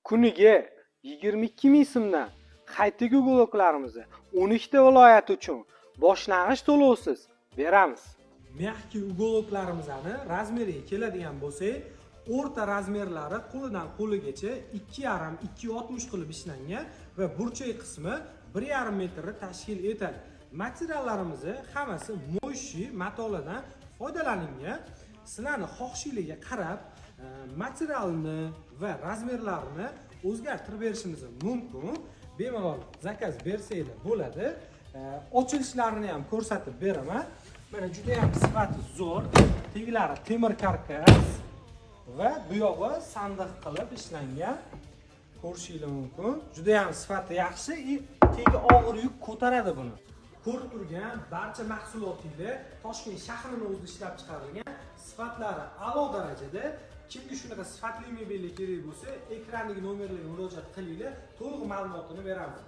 Kuniga 22 ming so'mdan qaytagi uголокlarimizni 12 ta viloyat uchun boshlang'ich to'lovsiz beramiz. Mягкий uголокlarimizni razmeriga keladigan bo'lsak, o'rta razmerlari qo'lidan qo'ligacha 2,5-2,60 qilib ishlangan va burchak qismi 1,5 metrni tashkil etadi. Materiallarimiz hammasi mo'shi matolardan foydalanilgan. Sizlarning xohishingizga qarab materialni va razmerlarini o'zgartirib berishimiz mumkin. Bemalol zakaz bersanglar bo'ladi. Ochilishlarini ham ko'rsatib beraman. Mana juda ham sifati zo'r. Teglari temir karkas va bu yog'i sandiq qilib ishlangan. Ko'rishingiz mumkin. Juda ham sifati yaxshi, tegi og'ir yuk ko'taradi buni. Ko'rib turgan barcha mahsulotlar Toshkent shahrining o'zida ishlab chiqarilgan, sifatlari a'lo darajada. Kimga shunaqa sifatli mebellar kerak bo'lsa, ekrandagi nomerlarga murojaat qilinglar, to'liq ma'lumotini beramiz.